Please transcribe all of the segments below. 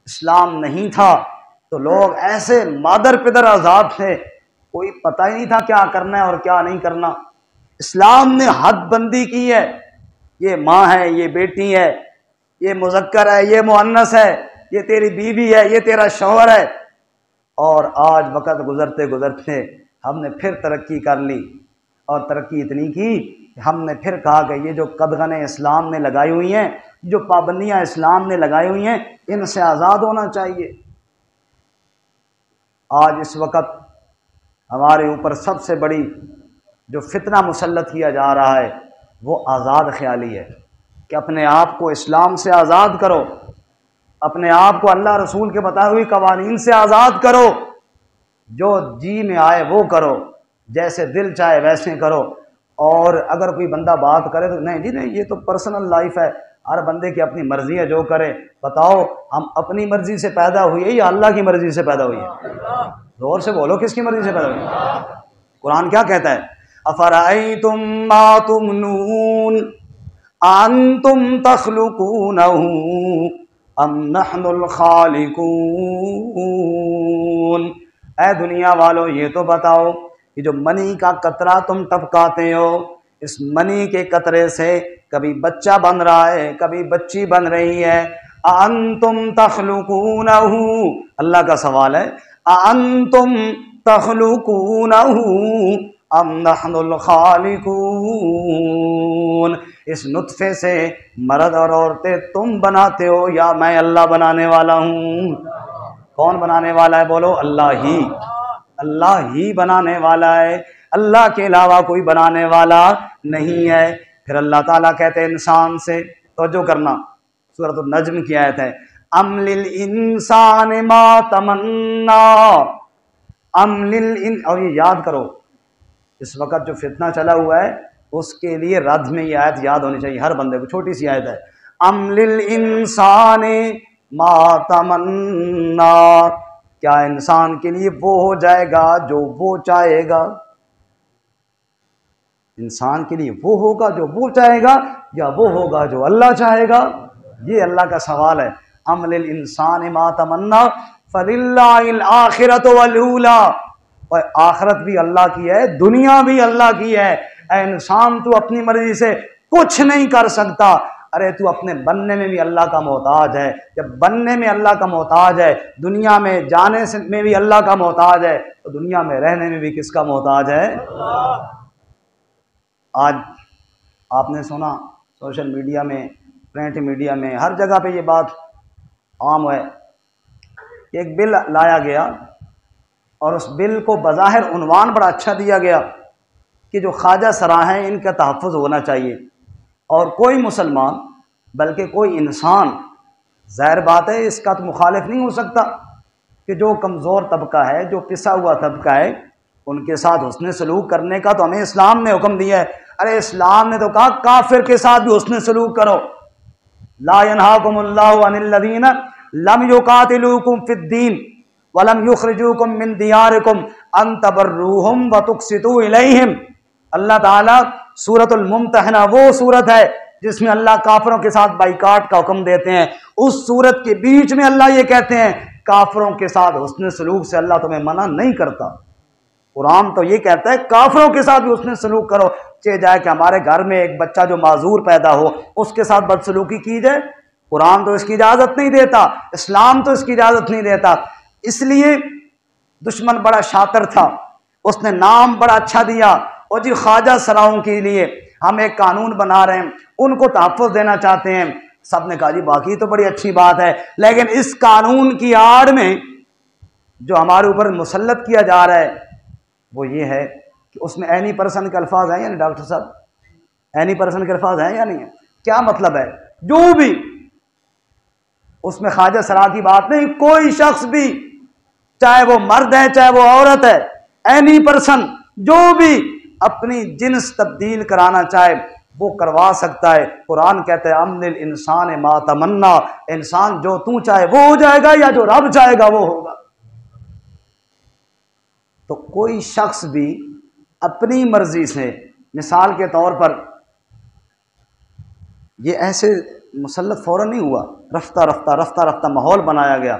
इस्लाम नहीं था तो लोग ऐसे मादर पिदर आज़ाद थे, कोई पता ही नहीं था क्या करना है और क्या नहीं करना। इस्लाम ने हद बंदी की है, ये माँ है, ये बेटी है, ये मुज़क्कर है, ये मुअन्नस है, ये तेरी बीवी है, ये तेरा शौहर है। और आज वक़्त गुजरते गुजरते हमने फिर तरक्की कर ली, और तरक्की इतनी की हमने फिर कहा कि ये जो कदगने इस्लाम ने लगाई हुई हैं, जो पाबंदियाँ इस्लाम ने लगाई हुई हैं, इनसे आज़ाद होना चाहिए। आज इस वक्त हमारे ऊपर सबसे बड़ी जो फितना मुसल्लत किया जा रहा है वो आज़ाद ख्याली है कि अपने आप को इस्लाम से आज़ाद करो, अपने आप को अल्लाह रसूल के बताए हुए कवानीन से आज़ाद करो, जो जी में आए वो करो, जैसे दिल चाहे वैसे करो। और अगर कोई बंदा बात करे तो नहीं जी नहीं, ये तो पर्सनल लाइफ है, हर बंदे की अपनी मर्जी है, जो करे। बताओ, हम अपनी मर्जी से पैदा हुए या अल्लाह की मर्जी से पैदा हुए? जोर से बोलो, किसकी मर्जी से पैदा हुए? कुरान क्या कहता है? अफराइतुम मा तुमनून अंतुम तख्लुकूनहु अम नहनुल खालिकून। ऐ दुनिया वालों, ये तो बताओ कि जो मनी का कतरा तुम टपकाते हो, इस मनी के कतरे से कभी बच्चा बन रहा है, कभी बच्ची बन रही है। अंतुम तख्लुकूनहु, अल्लाह का सवाल है, अंतुम तख्लुकूनहु अम नहनुल खालिकून। इस नुत्फे से मर्द और औरतें तुम बनाते हो या मैं अल्लाह बनाने वाला हूँ? कौन बनाने वाला है? बोलो, अल्लाह ही। अल्लाह ही बनाने वाला है, अल्लाह के अलावा कोई बनाने वाला नहीं है। फिर अल्लाह ताला कहते हैं इंसान से, तवज्जो करना, सूरह नज्म की आयत है, अम लिल इंसान मा तमन्ना, अम लिल इन, और ये याद करो, इस वक्त जो फितना चला हुआ है उसके लिए रद्द में ये आयत याद होनी चाहिए हर बंदे को। छोटी सी आयत है, अम लिल इंसान मा तमन्ना, क्या इंसान के लिए वो हो जाएगा जो वो चाहेगा? इंसान के लिए वो होगा जो वो चाहेगा या वो होगा जो अल्लाह चाहेगा? ये अल्लाह का सवाल है। अम लिल इंसान मा तमन्ना फलिल्लाहिल आखिरतु वल ऊला, और आखिरत भी अल्लाह की है, दुनिया भी अल्लाह की है। ऐ इंसान, तू अपनी मर्जी से कुछ नहीं कर सकता। अरे तू अपने बनने में भी अल्लाह का मोहताज है। जब बनने में अल्लाह का मोहताज है, दुनिया में जाने से में भी अल्लाह का मोहताज है, तो दुनिया में रहने में भी किसका मोहताज है? आज आपने सुना सोशल मीडिया में, प्रिंट मीडिया में, हर जगह पे ये बात आम है। एक बिल लाया गया और उस बिल को बज़ाहिर उन्वान बड़ा अच्छा दिया गया कि जो ख्वाजा सरा हैं इनका तहफ़्फ़ुज़ होना चाहिए। और कोई मुसलमान, बल्कि कोई इंसान, ज़ाहिर बात है इसका तो मुखालिफ नहीं हो सकता कि जो कमज़ोर तबका है, जो पिसा हुआ तबका है, उनके साथ हुस्न सलूक करने का तो हमें इस्लाम ने हुक्म दिया है। अरे इस्लाम ने तो कहा काफिर के साथ भी हुस्न सलूक करो। ला यनहाकुमुल्लाहु अनिल लज़ीना लम युकातिलूकुम फिद्दीन वलम युखरिजूकुम मिन दियारिकुम अन तबर्रूहुम व तुक़सितू इलैहिम। अल्लाह ताला सूरतुल मुम्तहना वो सूरत है जिसमें अल्लाह काफिरों के साथ बाइकाट का हुक्म देते हैं। उस सूरत के बीच में अल्लाह ये कहते हैं काफिरों के साथ हुस्न सलूक से अल्लाह तुम्हें मना नहीं करता। कुरान तो ये कहता है काफिरों के साथ भी उसने सलूक करो। चाहे जाए कि हमारे घर में एक बच्चा जो माजूर पैदा हो उसके साथ बदसलूकी की जाए, कुरान तो इसकी इजाजत नहीं देता, इस्लाम तो इसकी इजाजत नहीं देता। इसलिए दुश्मन बड़ा शातिर था, उसने नाम बड़ा अच्छा दिया, और जी ख्वाजा सराओं के लिए हम एक कानून बना रहे हैं, उनको तहफ़्फ़ुज़ देना चाहते हैं। सब ने कहा जी बाकी तो बड़ी अच्छी बात है, लेकिन इस कानून की आड़ में जो हमारे ऊपर मुसल्लत किया जा रहा है वो ये है कि उसमें एनी पर्सन के अल्फाज हैं या नहीं? डॉक्टर साहब, एनी पर्सन के अल्फाज हैं या नहीं है? क्या मतलब है? जो भी उसमें ख्वाजा सरा की बात नहीं, कोई शख्स भी, चाहे वो मर्द है चाहे वो औरत है, एनी पर्सन जो भी अपनी जिन्स तब्दील कराना चाहे वो करवा सकता है। कुरान कहता है अमनिल इंसान मा तमन्ना, इंसान जो तू चाहे वो हो जाएगा या जो रब चाहेगा वो होगा। तो कोई शख्स भी अपनी मर्जी से, मिसाल के तौर पर ये ऐसे मुसल्लत फ़ौरन नहीं हुआ, रफ्ता रफ्ता रफ्ता रफ्ता माहौल बनाया गया।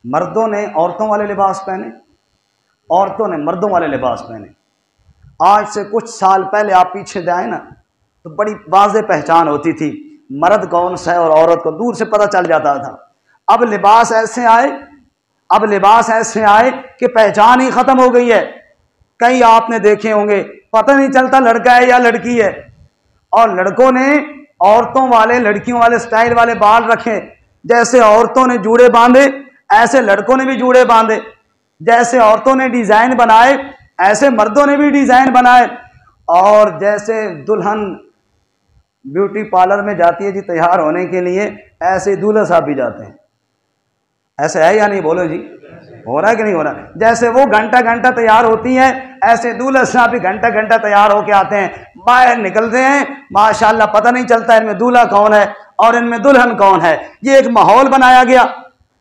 मर्दों ने औरतों वाले लिबास पहने, औरतों ने मर्दों वाले लिबास पहने। आज से कुछ साल पहले आप पीछे जाए ना तो बड़ी वाज़ेह पहचान होती थी, मर्द कौन सा है और औरत को दूर से पता चल जाता था। अब लिबास ऐसे आए, अब लिबास ऐसे आए कि पहचान ही ख़त्म हो गई है। कई आपने देखे होंगे पता नहीं चलता लड़का है या लड़की है। और लड़कों ने औरतों वाले लड़कियों वाले स्टाइल वाले बाल रखे, जैसे औरतों ने जूड़े बांधे ऐसे लड़कों ने भी जूड़े बांधे, जैसे औरतों ने डिजाइन बनाए ऐसे मर्दों ने भी डिजाइन बनाए। और जैसे दुल्हन ब्यूटी पार्लर में जाती है जी तैयार होने के लिए, ऐसे दूल्हा साहब भी जाते हैं। ऐसे है या नहीं, बोलो जी, हो रहा है कि नहीं हो रहा? जैसे वो घंटा घंटा तैयार होती हैं, ऐसे दूल्हा साहब भी घंटा घंटा तैयार होके आते हैं, बाहर निकलते हैं, माशाल्लाह पता नहीं चलता इनमें दूल्हा कौन है और इनमें दुल्हन कौन है। ये एक माहौल बनाया गया,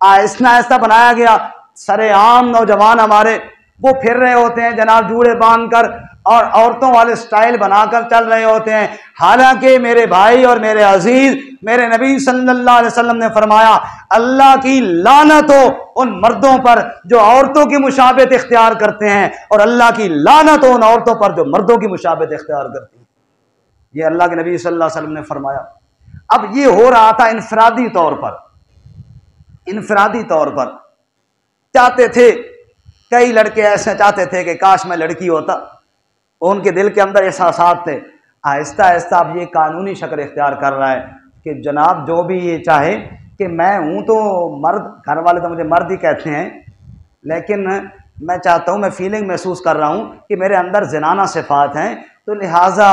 आहिस्ता आहिस्ता बनाया गया। सरेआम नौजवान हमारे वो फिर रहे होते हैं जनाब जूड़े बांधकर और औरतों वाले स्टाइल बनाकर चल रहे होते हैं। हालांकि मेरे भाई और मेरे अजीज, मेरे नबी सल्लल्लाहु अलैहि वसल्लम ने फरमाया, अल्लाह की लानत हो उन मर्दों पर जो औरतों की मुशाबहत इख्तियार करते हैं, और अल्लाह की लानत हो उन औरतों पर जो मर्दों की मुशाबहत इख्तियार करती हैं। ये अल्लाह के नबी सल्लल्लाहु अलैहि वसल्लम ने फरमाया। अब ये हो रहा था इनफरादी तौर पर, इनफरादी तौर पर चाहते थे, कई लड़के ऐसे चाहते थे कि काश मैं लड़की होता, उनके दिल के अंदर एहसासात थे। आहिस्ता आहिस्ता अब ये कानूनी शक्ल इख्तियार कर रहा है कि जनाब जो भी ये चाहे कि मैं हूँ तो मर्द, घर वाले तो मुझे मर्द ही कहते हैं, लेकिन मैं चाहता हूँ, मैं फीलिंग महसूस कर रहा हूँ कि मेरे अंदर ज़नाना सिफ़ात हैं, तो लिहाजा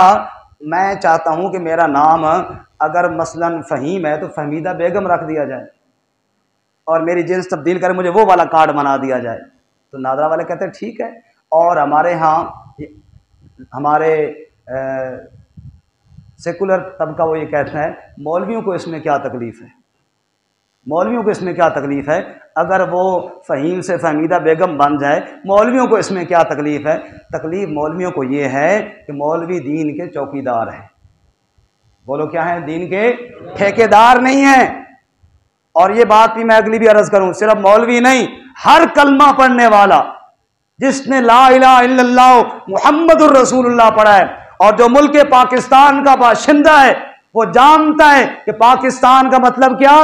मैं चाहता हूँ कि मेरा नाम अगर मसलन फ़हीम है तो फ़हमीदा बेगम रख दिया जाए और मेरी जिन्स तब्दील कर मुझे वो वाला कार्ड बना दिया जाए। तो नादरा वाले कहते हैं ठीक है। और हमारे यहाँ हमारे सेकुलर तबका वो ये कहते हैं, मौलवियों को इसमें क्या तकलीफ़ है, मौलवियों को इसमें क्या तकलीफ़ है, अगर वो फ़हीम से फ़हमीदा बेगम बन जाए, मौलवियों को इसमें क्या तकलीफ़ है? तकलीफ़ मौलवियों को ये है कि मौलवी दीन के चौकीदार हैं। बोलो क्या है? दीन के ठेकेदार नहीं हैं। और ये बात भी मैं अगली भी अर्ज़ करूं, सिर्फ मौलवी नहीं, हर कलमा पढ़ने वाला जिसने ला इलाहा इल्लल्लाह मुहम्मदुर रसूलुल्लाह पढ़ा है और जो मुल्क पाकिस्तान का बाशिंदा है, वो जानता है कि पाकिस्तान का मतलब क्या,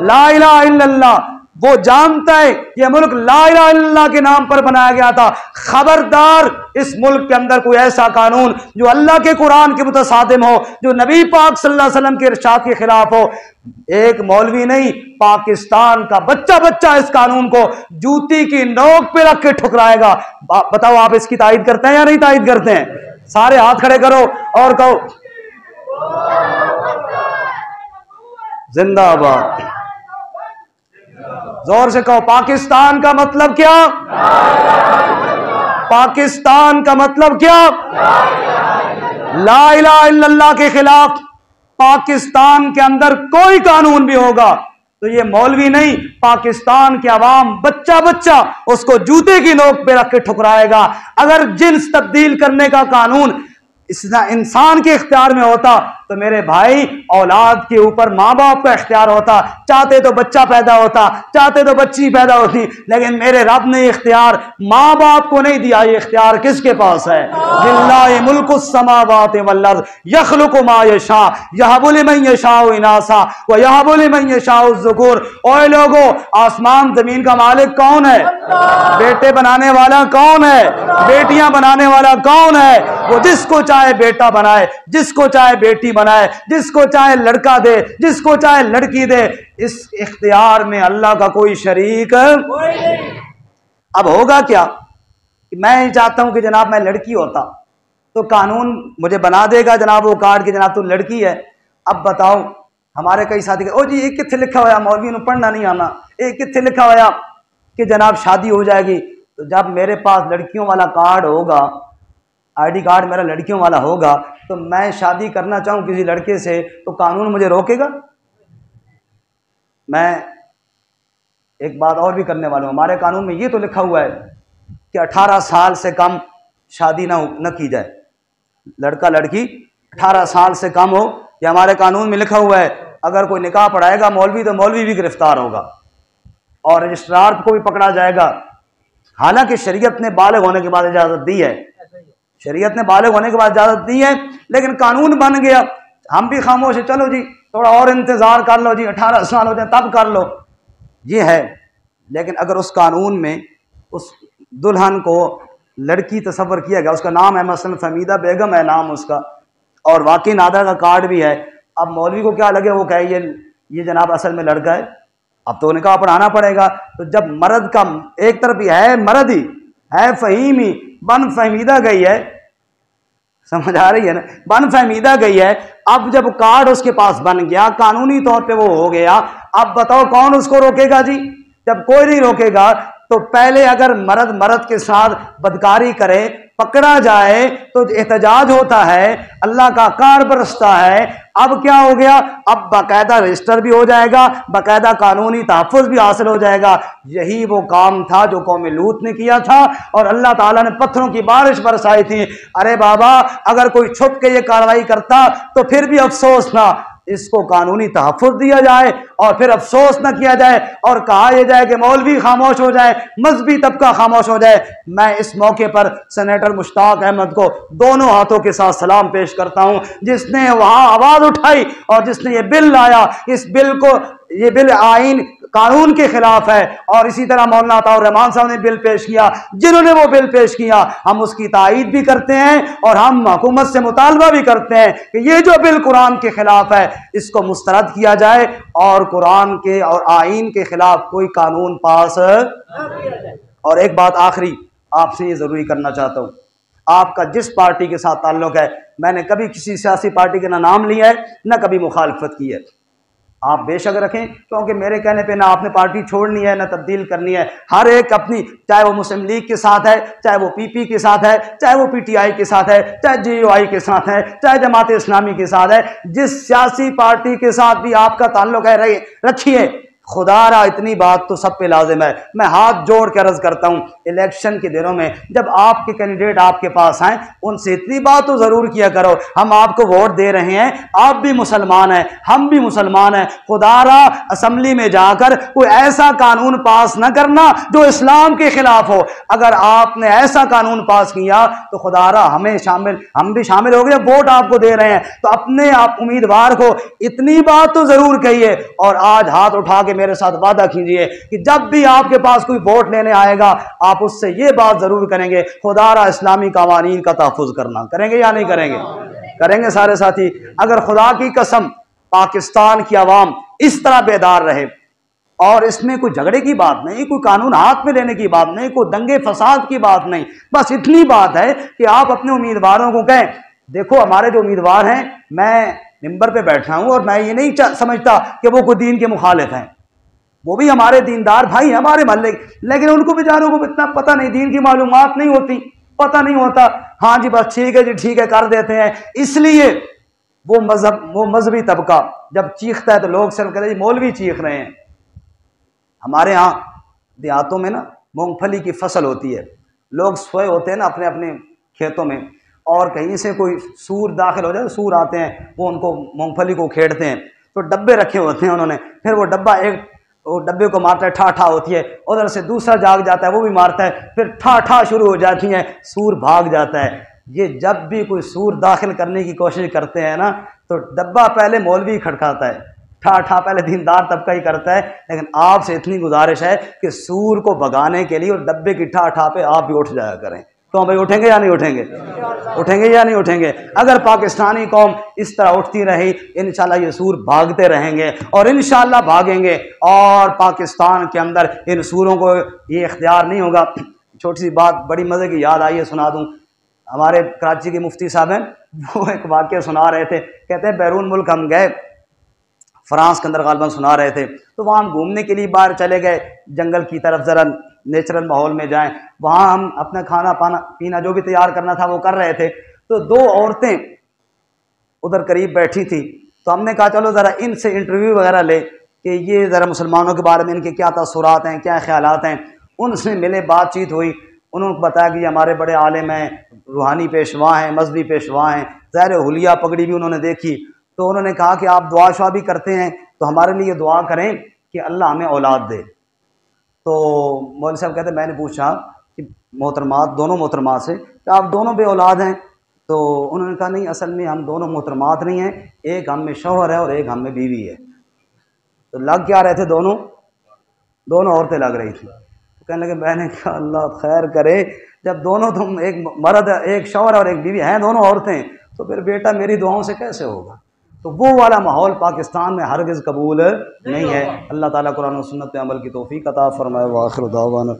ला इलाहा इल्लल्लाह। वो जानता है ये मुल्क ला इलाहा इल्लल्लाह के नाम पर बनाया गया था। खबरदार इस मुल्क के अंदर कोई ऐसा कानून जो अल्लाह के कुरान के मुतसादिम हो, जो नबी पाक सल्लल्लाहु अलैहि वसल्लम के इरशाद के खिलाफ हो, एक मौलवी नहीं, पाकिस्तान का बच्चा बच्चा इस कानून को जूती की नोक पे रख के ठुकराएगा। बताओ आप इसकी तायद करते हैं या नहीं तायद करते हैं? सारे हाथ खड़े करो और कहो जिंदाबाद। जोर से कहो, पाकिस्तान का मतलब क्या, पाकिस्तान का मतलब क्या, ला इलाहा इल्लल्लाह के खिलाफ पाकिस्तान के अंदर कोई कानून भी होगा तो ये मौलवी नहीं, पाकिस्तान के अवाम बच्चा बच्चा उसको जूते की नोक पे रख के ठुकराएगा। अगर जिन्स तब्दील करने का कानून इंसान के इख्तियार में होता तो मेरे भाई औलाद के ऊपर माँ बाप का इख्तियार होता। चाहते तो बच्चा पैदा होता, चाहते तो बच्ची पैदा होती, लेकिन मेरे रब ने इख्तियार माँ बाप को नहीं दिया। ये इख्तियार किसके पास है? लिल्लाहि मुल्कुस समावाति वल अर्द यखलुकु मा यशा यहबु लिमन यशाउ इनासा व यहबु लिमन यशाउ ज़ुकुर। ओए लोगो, आसमान जमीन का मालिक कौन है? बेटे बनाने वाला कौन है? बेटियां बनाने वाला कौन है? वो जिसको चाहे बेटा बनाए, जिसको चाहे बेटी बनाए, जिसको चाहे लड़का दे, जिसको चाहे लड़की दे। इस इख्तियार में अल्लाह का कोई शरीक नहीं। अब होगा क्या कि मैं ही चाहता हूं कि जनाब मैं लड़की होता तो कानून मुझे बना देगा जनाब वो कार्ड की जनाब तू लड़की है। अब बताओ, हमारे कई साथी ओ जी एक कितने लिखा हुआ, मौलवी ने पढ़ना नहीं आना, एक कितने लिखा हुआ कि जनाब शादी हो जाएगी। तो जब मेरे पास लड़कियों वाला कार्ड होगा, आईडी कार्ड मेरा लड़कियों वाला होगा, तो मैं शादी करना चाहूँ किसी लड़के से तो कानून मुझे रोकेगा? मैं एक बात और भी करने वाला हूँ, हमारे कानून में ये तो लिखा हुआ है कि 18 साल से कम शादी न की जाए। लड़का लड़की 18 साल से कम हो ये हमारे कानून में लिखा हुआ है, अगर कोई निकाह पढ़ाएगा मौलवी तो मौलवी भी गिरफ्तार होगा और रजिस्ट्रार को भी पकड़ा जाएगा। हालांकि शरीयत ने बालिग होने के बाद इजाज़त दी है, शरीयत ने बालिग होने के बाद इजाज़त दी है, लेकिन कानून बन गया, हम भी खामोश है, चलो जी थोड़ा और इंतज़ार कर लो जी, 18 साल हो जाए तब कर लो, ये है। लेकिन अगर उस कानून में उस दुल्हन को लड़की तस्वर किया गया, उसका नाम है मसलन फमीदा बेगम है नाम उसका, और वाकई आधार का कार्ड भी है, अब मौलवी को क्या लगे, वो कहे ये जनाब असल में लड़का है, अब तो निकाह पढ़ाना पड़ेगा। तो जब मर्द का एक तरफ ही है, मर्द ही है, फहीम ही बन फहमीदा गई है, समझ आ रही है ना, बन फहमीदा गई है। अब जब कार्ड उसके पास बन गया, कानूनी तौर पे वो हो गया, अब बताओ कौन उसको रोकेगा जी? जब कोई नहीं रोकेगा तो पहले अगर मर्द के साथ बदकारी करे, पकड़ा जाए तो एहतजाज होता है, अल्लाह का कार्ड बरसता है। अब क्या हो गया, अब बाकायदा रजिस्टर भी हो जाएगा, बाकायदा कानूनी तहफ़्फ़ुज़ भी हासिल हो जाएगा। यही वो काम था जो कौम लूत ने किया था और अल्लाह ताला ने पत्थरों की बारिश बरसाई थी। अरे बाबा, अगर कोई छुप के ये कार्रवाई करता तो फिर भी अफसोस ना, इसको कानूनी तहफ़्फ़ुज़ दिया जाए और फिर अफसोस न किया जाए और कहा यह जाए कि मौलवी खामोश हो जाए, मजहबी तबका खामोश हो जाए। मैं इस मौके पर सेनेटर मुश्ताक अहमद को दोनों हाथों के साथ सलाम पेश करता हूं, जिसने वहां आवाज उठाई और जिसने ये बिल लाया। इस बिल को, ये बिल आईन कानून के खिलाफ है, और इसी तरह मौलाना अताउर रहमान साहब ने बिल पेश किया, जिन्होंने वो बिल पेश किया हम उसकी तायीद भी करते हैं और हम हुकूमत से मुतालबा भी करते हैं कि ये जो बिल कुरान के खिलाफ है इसको मुस्तरद किया जाए और कुरान के और आईन के खिलाफ कोई कानून पास। और एक बात आखिरी आपसे ये जरूरी करना चाहता हूँ, आपका जिस पार्टी के साथ ताल्लुक है, मैंने कभी किसी सियासी पार्टी के ना नाम लिया है ना कभी मुखालफत की है, आप बेशक रखें, क्योंकि मेरे कहने पे ना आपने पार्टी छोड़नी है ना तब्दील करनी है। हर एक अपनी, चाहे वो मुस्लिम लीग के साथ है, चाहे वो पीपी के साथ है, चाहे वो पीटीआई के साथ है, चाहे जीओआई के साथ है, चाहे जमात इस्लामी के साथ है, जिस सियासी पार्टी के साथ भी आपका ताल्लुक है रखिए। खुदारा इतनी बात तो सब पे लाजिम है, मैं हाथ जोड़ के अर्ज करता हूँ, इलेक्शन के दिनों में जब आपके कैंडिडेट आपके पास आए उनसे इतनी बात तो जरूर किया करो, हम आपको वोट दे रहे हैं, आप भी मुसलमान हैं, हम भी मुसलमान हैं, खुदारा असम्बली में जाकर कोई ऐसा कानून पास न करना जो इस्लाम के खिलाफ हो। अगर आपने ऐसा कानून पास किया तो खुदारा हम भी शामिल हो गए, वोट आपको दे रहे हैं, तो अपने आप उम्मीदवार को इतनी बात तो जरूर कहिए। और आज हाथ उठा के मेरे साथ वादा कीजिए कि जब भी आपके पास कोई वोट लेने आएगा आप उससे ये बात जरूर करेंगे, खुदारा इस्लामी कवानीन का तहफ़्फ़ुज़ करना। करेंगे या नहीं करेंगे? करेंगे सारे साथी। अगर खुदा की कसम पाकिस्तान की आवाम इस तरह बेदार रहे, और इसमें कोई झगड़े की बात नहीं, कोई कानून हाथ में लेने की बात नहीं, कोई दंगे फसाद की बात नहीं, बस इतनी बात है कि आप अपने उम्मीदवारों को कहें, देखो हमारे जो उम्मीदवार हैं, मैं मिंबर पे बैठा हूं और मैं ये नहीं समझता कि वो कोई दीन के मुखालिफ हैं, वो भी हमारे दीनदार भाई हमारे मोहल्ले, लेकिन उनको बेचारों को इतना पता नहीं, दीन की मालूमात नहीं होती, पता नहीं होता। हाँ जी बस ठीक है जी, ठीक है कर देते हैं। इसलिए वो मजहबी तबका जब चीखता है तो लोग सिर्फ कहते हैं मौलवी चीख रहे हैं। हमारे यहाँ देहातों में ना मूंगफली की फसल होती है, लोग सोए होते हैं ना अपने अपने खेतों में, और कहीं से कोई सूर दाखिल हो जाए, सूर आते हैं, वो उनको मूंगफली को खेड़ते हैं, तो डब्बे रखे होते हैं उन्होंने, फिर वो डब्बे को मारता है, ठा ठा होती है, उधर से दूसरा जाग जाता है, वो भी मारता है, फिर ठा ठा शुरू हो जाती है, सूर भाग जाता है। ये जब भी कोई सूर दाखिल करने की कोशिश करते हैं ना, तो डब्बा पहले मौलवी खड़काता है, ठा ठा पहले दीनदार तबका ही करता है। लेकिन आपसे इतनी गुजारिश है कि सूर को भगाने के लिए और डब्बे की ठा ठा पे आप भी उठ जाया करें। तो भाई उठेंगे या नहीं उठेंगे? उठेंगे या नहीं उठेंगे? अगर पाकिस्तानी कौम इस तरह उठती रही, इंशाल्लाह ये सूर भागते रहेंगे और इंशाल्लाह भागेंगे, और पाकिस्तान के अंदर इन सूरों को ये इख्तियार नहीं होगा। छोटी सी बात बड़ी मज़े की याद आई है, सुना दूँ। हमारे कराची के मुफ्ती साहब हैं, वो एक वाक़या सुना रहे थे, कहते हैं बैरून मुल्क हम गए, फ्रांस के अंदर गालिबन सुना रहे थे, तो वहाँ हम घूमने के लिए बाहर चले गए, जंगल की तरफ, ज़रा नेचुरल माहौल में जाएं। वहाँ हम अपना खाना पीना जो भी तैयार करना था वो कर रहे थे, तो दो औरतें उधर करीब बैठी थी, तो हमने कहा चलो ज़रा इनसे इंटरव्यू वगैरह ले कि ये ज़रा मुसलमानों के बारे में इनके क्या तसुरात हैं, क्या ख्यालात हैं। उनसे मिले, बातचीत हुई, उन्होंने बताया कि हमारे बड़े आलिम हैं, रूहानी पेशवा हैं, मजहबी पेशवा हैं, ज़ाहिर हुलिया पगड़ी भी उन्होंने देखी। तो उन्होंने कहा कि आप दुआ शुआ भी करते हैं तो हमारे लिए दुआ करें कि अल्लाह हमें औलाद दे। तो मौलवी साहब कहते मैंने पूछा कि मोहतरमात, दोनों मोहतरमात से, कि आप दोनों बे औलाद हैं? तो उन्होंने कहा नहीं, असल में हम दोनों मोहतरमात नहीं हैं, एक हम में शौहर है और एक हम में बीवी है। तो लग क्या रहे थे? दोनों दोनों औरतें लग रही थी। तो कहने लगे, मैंने कहा अल्लाह खैर करे, जब दोनों तुम, एक मर्द, एक शौहर और एक बीवी हैं, दोनों औरतें, तो फिर बेटा मेरी दुआओं से कैसे होगा? तो वो वाला माहौल पाकिस्तान में हरगिज़ कबूल नहीं है। अल्लाह ताला कुरान और सुन्नत पे अमल की तौफीक अता फरमाए। व आखिर दावाना।